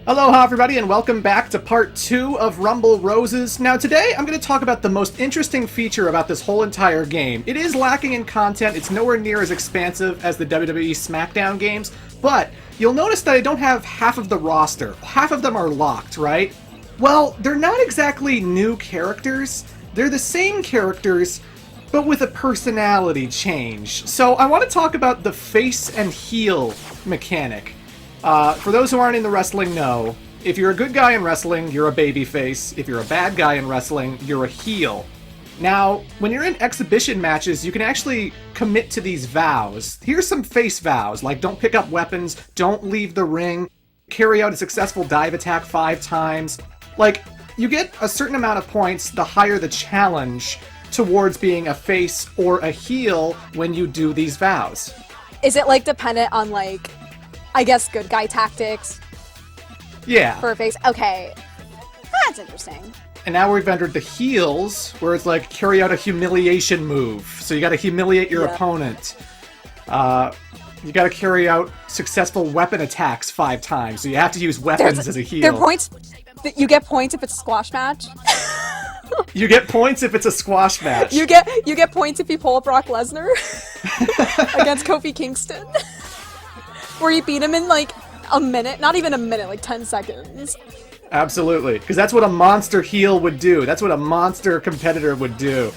Aloha everybody and welcome back to part 2 of Rumble Roses. Now today I'm going to talk about the most interesting feature about this whole entire game. It is lacking in content, it's nowhere near as expansive as the WWE SmackDown games, but you'll notice that I don't have half of the roster. Half of them are locked, right? Well, they're not exactly new characters, they're the same characters, but with a personality change. So I want to talk about the face and heel mechanic. For those who aren't in the wrestling know, if you're a good guy in wrestling, you're a babyface. If you're a bad guy in wrestling, you're a heel. Now, when you're in exhibition matches, you can actually commit to these vows. Here's some face vows, like don't pick up weapons, don't leave the ring, carry out a successful dive attack 5 times. Like, you get a certain amount of points the higher the challenge towards being a face or a heel when you do these vows. Is it, like, dependent on, like, I guess good guy tactics? Yeah. For a face? Okay. That's interesting. And now we've entered the heels, where it's like carry out a humiliation move. So you gotta humiliate your opponent. You gotta carry out successful weapon attacks 5 times. So you have to use weapons as a heel. There are points. You get points if it's a squash match. You get points if it's a squash match. You get points if you pull up Brock Lesnar against Kofi Kingston. Where you beat him in, like, a minute. Not even a minute, like 10 seconds. Absolutely. Because that's what a monster heel would do. That's what a monster competitor would do.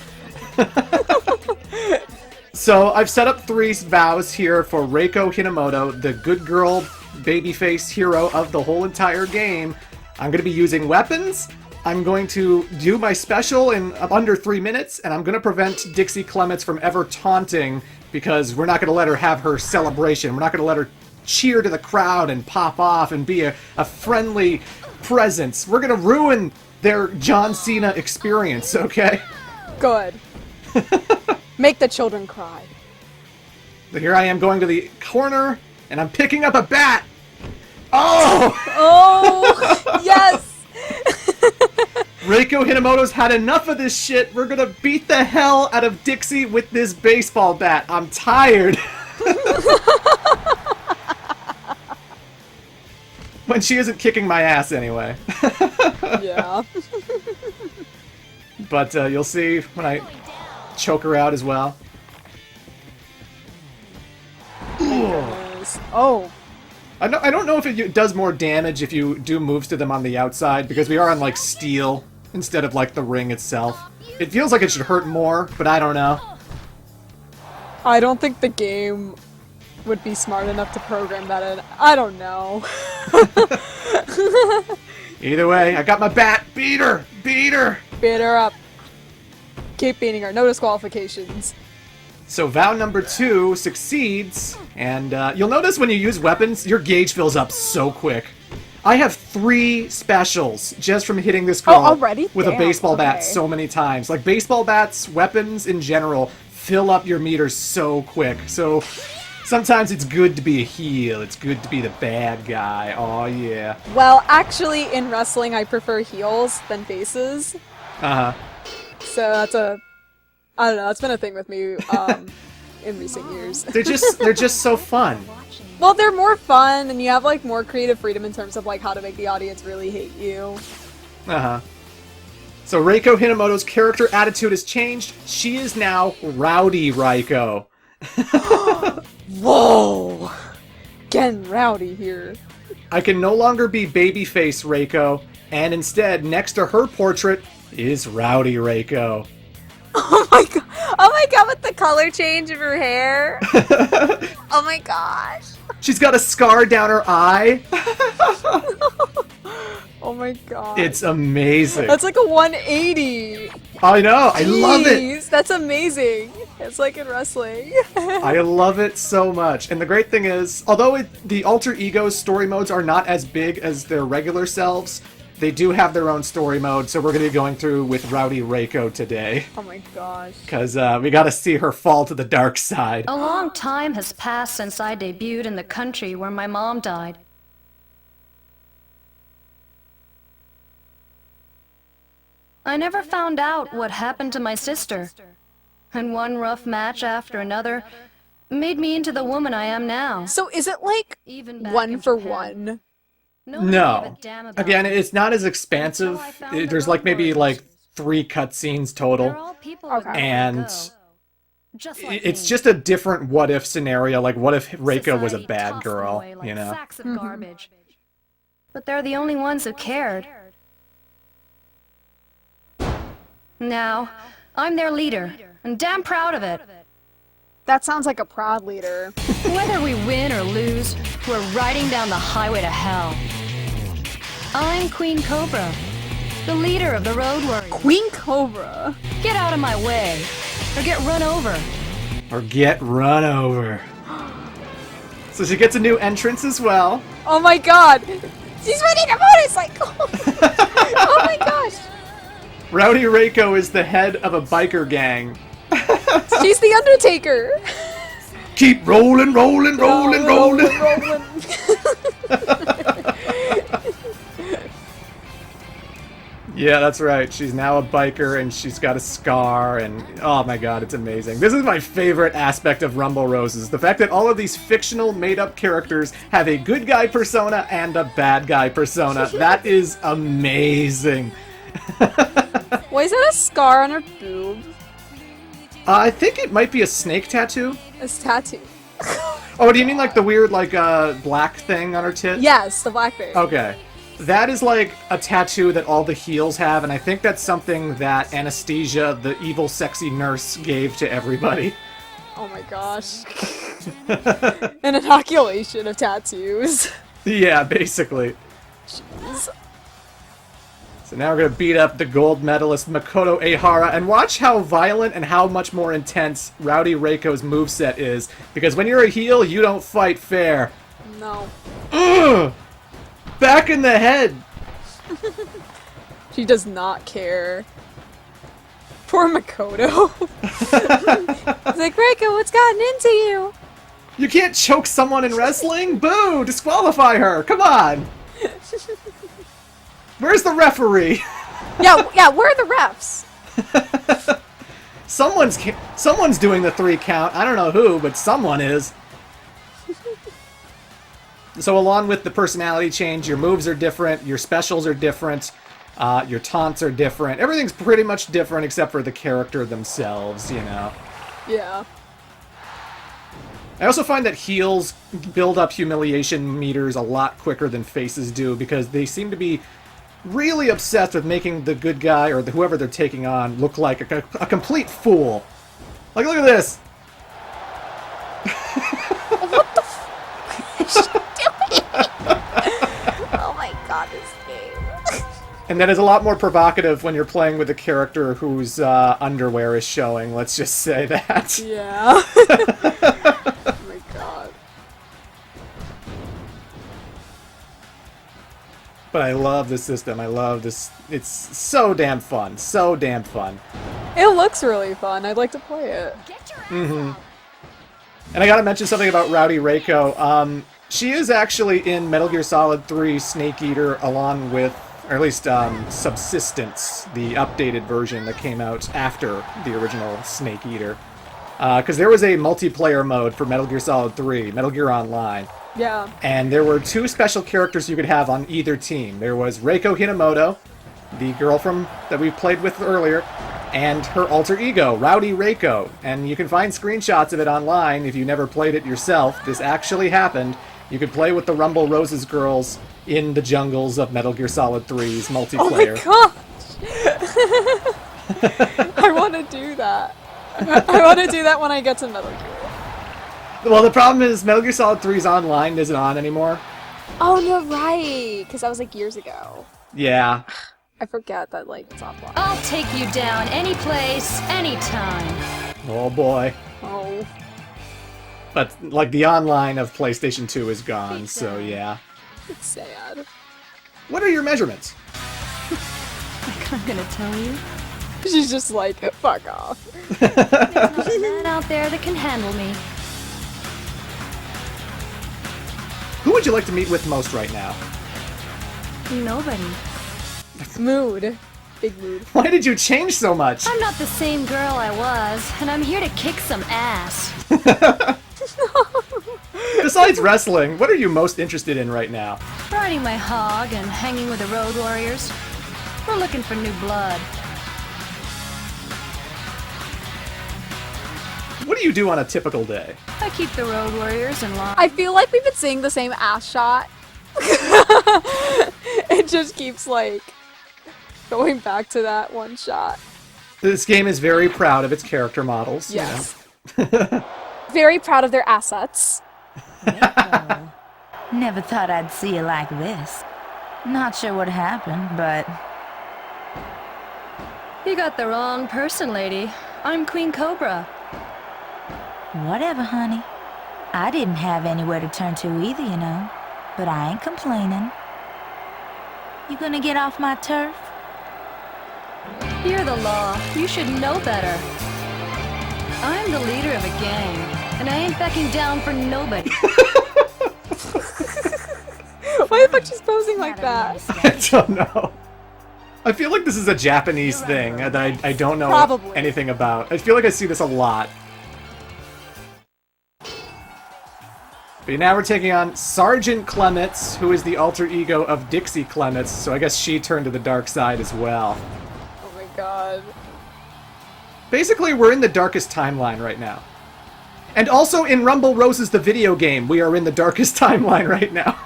So, I've set up 3 vows here for Reiko Hinamoto, the good girl babyface hero of the whole entire game. I'm going to be using weapons. I'm going to do my special in under 3 minutes, and I'm going to prevent Dixie Clements from ever taunting, because we're not going to let her have her celebration. We're not going to let her cheer to the crowd and pop off and be a friendly presence. We're going to ruin their John Cena experience, okay? Good. Make the children cry. But here I am going to the corner, and I'm picking up a bat. Oh! Oh, yes! Reiko Hinamoto's had enough of this shit. We're gonna beat the hell out of Dixie with this baseball bat. I'm tired. When she isn't kicking my ass anyway. Yeah. But you'll see when I choke her out as well. Oh. I don't know if it does more damage if you do moves to them on the outside, because we are on, like, steel instead of, like, the ring itself. It feels like it should hurt more, but I don't know. I don't think the game would be smart enough to program that in. I don't know. Either way, I got my bat. Beat her! Beat her! Beat her up. Keep beating her. No disqualifications. So vow number 2 succeeds, and you'll notice when you use weapons, your gauge fills up so quick. I have 3 specials just from hitting this girl already? with Damn, a baseball bat okay. so many times. Like, baseball bats, weapons in general, fill up your meter so quick. So sometimes it's good to be a heel. It's good to be the bad guy. Oh, yeah. Well, actually, in wrestling, I prefer heels than faces. Uh-huh. So that's I don't know, that's been a thing with me in recent years. They're just so fun. Well, they're more fun, and you have, like, more creative freedom in terms of, like, how to make the audience really hate you. Uh-huh. So Reiko Hinamoto's character attitude has changed. She is now Rowdy Reiko. Whoa! Getting rowdy here. I can no longer be babyface Reiko, and instead, next to her portrait is Rowdy Reiko. Oh my god! Oh my god, with the color change of her hair! Oh my gosh! She's got a scar down her eye. Oh my god. It's amazing. That's like a 180! I know, I love it! Jeez, that's amazing! It's like in wrestling. I love it so much. And the great thing is, although the alter ego story modes are not as big as their regular selves, they do have their own story mode, so we're going to be going through with Rowdy Reiko today. Oh my gosh. Because we got to see her fall to the dark side. A long time has passed since I debuted in the country where my mom died. I never found out what happened to my sister, and one rough match after another made me into the woman I am now. So is it like Even back one in for Japan. one? Nobody gave a No. damn about Again, me. it's not as expansive. Until I found the There's like road maybe warriors. like 3 cutscenes They're total. all people with Okay. nowhere to And go. Just like it's me. just a different what if scenario. Like, what if Reiko was a Society bad tossed them girl, away like you know? sacks of garbage. But they're the only ones who cared. Now, I'm their leader, and damn proud of it. That sounds like a proud leader. Whether we win or lose, we're riding down the highway to hell. I'm Queen Cobra, the leader of the Road Warriors. Queen Cobra. Get out of my way, or get run over. Or get run over. So she gets a new entrance as well. Oh my god. She's riding a motorcycle. Oh my gosh. Rowdy Reiko is the head of a biker gang. She's the Undertaker. Keep rolling, rolling, rolling, rolling. rolling. Yeah, that's right. She's now a biker and she's got a scar and oh my god, it's amazing. This is my favorite aspect of Rumble Roses. The fact that all of these fictional made-up characters have a good guy persona and a bad guy persona. That is amazing. Why is that a scar on her boob? I think it might be a snake tattoo. It's tattoo. Oh, do you mean like the weird like black thing on her tit? Yes, the blackberry. Okay. That is like a tattoo that all the heels have, and I think that's something that Anastasia, the evil sexy nurse, gave to everybody. Oh my gosh. An inoculation of tattoos. Yeah, basically. Jeez. So now we're gonna beat up the gold medalist Makoto Ahara, and watch how violent and how much more intense Rowdy Reiko's moveset is. Because when you're a heel, you don't fight fair. No. Ugh! Back in the head! She does not care. Poor Makoto. It's like, Reiko, what's gotten into you? You can't choke someone in wrestling? Boo! Disqualify her! Come on! Where's the referee? Yeah, where are the refs? Someone's doing the 3 count. I don't know who, but someone is. So along with the personality change, your moves are different, your specials are different, your taunts are different. Everything's pretty much different except for the character themselves, you know. Yeah. I also find that heels build up humiliation meters a lot quicker than faces do because they seem to be really obsessed with making the good guy or whoever they're taking on look like a complete fool. Like, look at this! What the f is she doing? Oh my god, this game. And that is a lot more provocative when you're playing with a character whose underwear is showing, let's just say that. Yeah. Oh my god. But I love this system, I love this, it's so damn fun, so damn fun. It looks really fun. I'd like to play it. And I gotta mention something about Rowdy Reiko. She is actually in Metal Gear Solid 3 Snake Eater along with, or at least Subsistence, the updated version that came out after the original Snake Eater. Because there was a multiplayer mode for Metal Gear Solid 3, Metal Gear Online. Yeah. And there were 2 special characters you could have on either team. There was Reiko Hinamoto, the girl that we played with earlier, and her alter ego, Rowdy Reiko. And you can find screenshots of it online if you never played it yourself. This actually happened. You could play with the Rumble Roses girls in the jungles of Metal Gear Solid 3's multiplayer. Oh my gosh! I want to do that. I want to do that when I get to Metal Gear. Well, the problem is Metal Gear Solid 3's online isn't on anymore. Oh, you're right. Because that was like years ago. Yeah. I forget that like it's offline. I'll take you down any place, anytime. Oh boy. Oh. But, like, the online of PlayStation 2 is gone, so yeah. It's sad. What are your measurements? I'm gonna tell you. She's just like, fuck off. There's not a man out there that can handle me. Who would you like to meet with most right now? Nobody. Mood. Big mood. Why did you change so much? I'm not the same girl I was, and I'm here to kick some ass. Besides wrestling, what are you most interested in right now? Riding my hog and hanging with the road warriors. We're looking for new blood. What do you do on a typical day? I keep the road warriors in line. I feel like we've been seeing the same ass shot. It just keeps, like, going back to that one shot. This game is very proud of its character models. Yes. You know? Very proud of their assets. Never thought I'd see you like this. Not sure what happened, but... You got the wrong person, lady. I'm Queen Cobra. Whatever, honey. I didn't have anywhere to turn to either, you know. But I ain't complaining. You gonna get off my turf? You're the law. You should know better. I'm the leader of a gang, and I ain't backing down for nobody. Why the fuck she's posing like that? I don't know. I feel like this is a Japanese thing that I don't know Probably. anything about. I feel like I see this a lot. But now we're taking on Sergeant Clements, who is the alter ego of Dixie Clements, so I guess she turned to the dark side as well. Oh my god. Basically, we're in the darkest timeline right now. And also in Rumble Roses the video game, we are in the darkest timeline right now.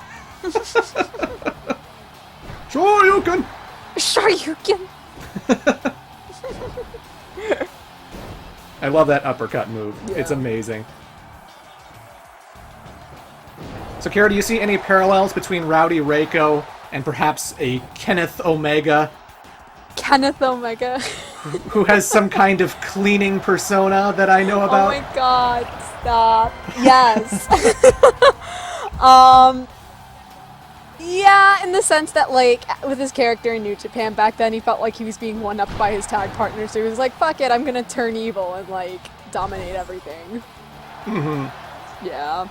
Shoryuken! Shoryuken! I love that uppercut move. Yeah. It's amazing. So, Kara, do you see any parallels between Rowdy Reiko and perhaps a Kenneth Omega, Kenneth Omega. who has some kind of cleaning persona that I know about? Oh my god, stop. Yes. Yeah, in the sense that, like, with his character in New Japan back then, he felt like he was being one-upped by his tag partner, so he was like, fuck it, I'm gonna turn evil and, like, dominate everything. Mm-hmm. Yeah.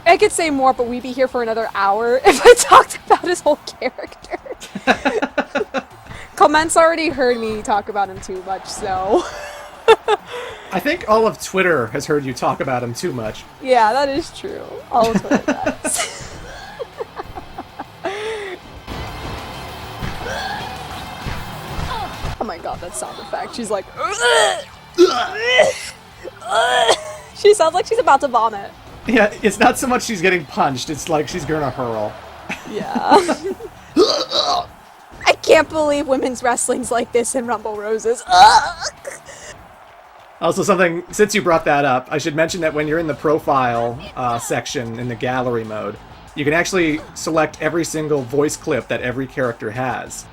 I could say more, but we'd be here for another hour if I talked about his whole character. Clements already heard me talk about him too much, so... I think all of Twitter has heard you talk about him too much. Yeah, that is true. All of Twitter does. Oh my god, that sound effect. She's like... She sounds like she's about to vomit. Yeah, it's not so much she's getting punched, it's like she's gonna hurl. Yeah. I can't believe women's wrestling's like this in Rumble Roses. Also, something, since you brought that up, I should mention that when you're in the profile section in the gallery mode, you can actually select every single voice clip that every character has.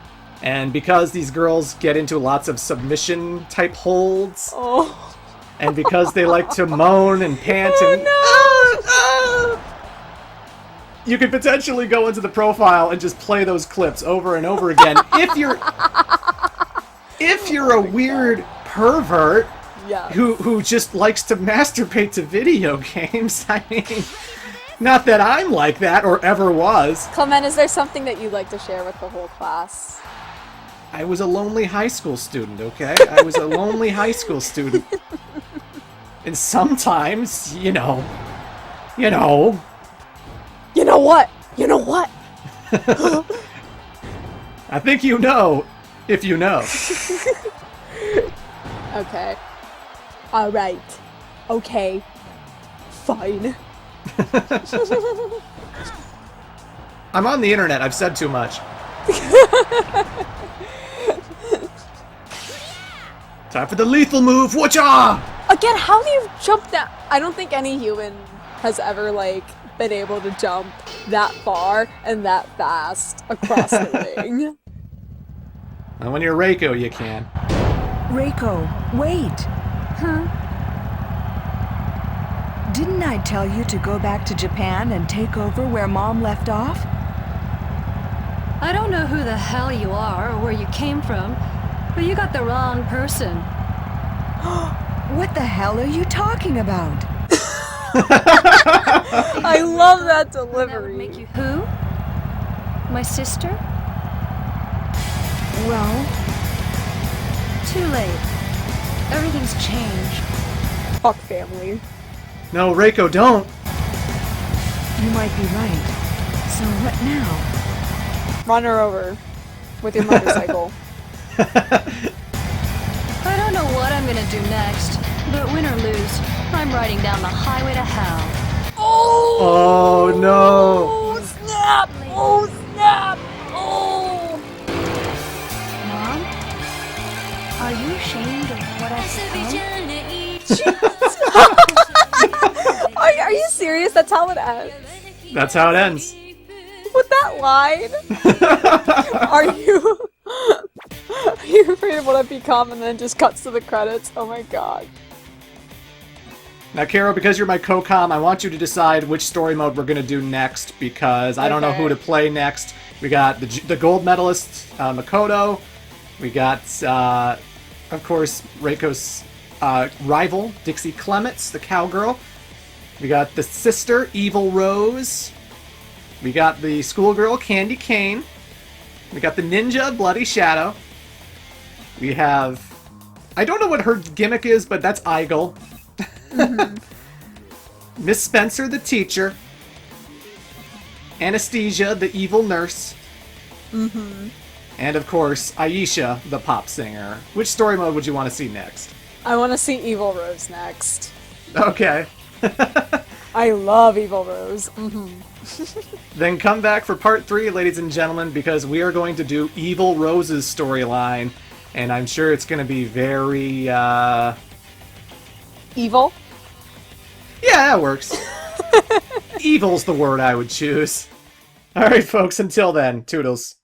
And because these girls get into lots of submission type holds, and because they like to moan and pant and you could potentially go into the profile and just play those clips over and over again if you're a weird pervert. Yeah. Who just likes to masturbate to video games. I mean, not that I'm like that or ever was. Clement, is there something that you'd like to share with the whole class? I was a lonely high school student, okay? I was a lonely high school student. And sometimes, you know. You know what? You know what? I think you know, if you know. Okay. Alright. Okay. Fine. I'm on the internet, I've said too much. Time for the lethal move, whatcha! Again, how do you jump that? I don't think any human has ever, like, been able to jump that far and that fast across the ring. And when you're Reiko, you can. Reiko, wait! Huh? Didn't I tell you to go back to Japan and take over where Mom left off? I don't know who the hell you are or where you came from, but you got the wrong person. What the hell are you talking about? I love that That would delivery. make you who? My sister? Well, Too late. Everything's changed. Fuck family. No, Reiko, don't! You might be right. So what now? Run her over with your motorcycle. I don't know what I'm gonna do next, but win or lose, I'm riding down the highway to hell. Oh no! Oh snap! Oh snap! Oh! Mom? Are you ashamed of what I've become? Are you serious? That's how it ends. That's how it ends. With that line? Are you afraid of what I've become? And then just cuts to the credits. Oh my god. Now, Karo, because you're my co-com, I want you to decide which story mode we're going to do next, because I don't know who to play next. We got the gold medalist, Makoto. We got, of course, Reiko's rival, Dixie Clements, the cowgirl. We got the sister, Evil Rose. We got the schoolgirl, Candy Cane. We got the ninja, Bloody Shadow. We have... I don't know what her gimmick is, but that's Eigel. Miss Spencer, the teacher. Anesthesia, the evil nurse. And of course, Aisha, the pop singer. Which story mode would you want to see next? I want to see Evil Rose next. Okay. I love Evil Rose. Then come back for part 3, ladies and gentlemen, because we are going to do Evil Rose's storyline. And I'm sure it's going to be very, Evil? Yeah, that works. Evil's the word I would choose. Alright, folks, until then, toodles.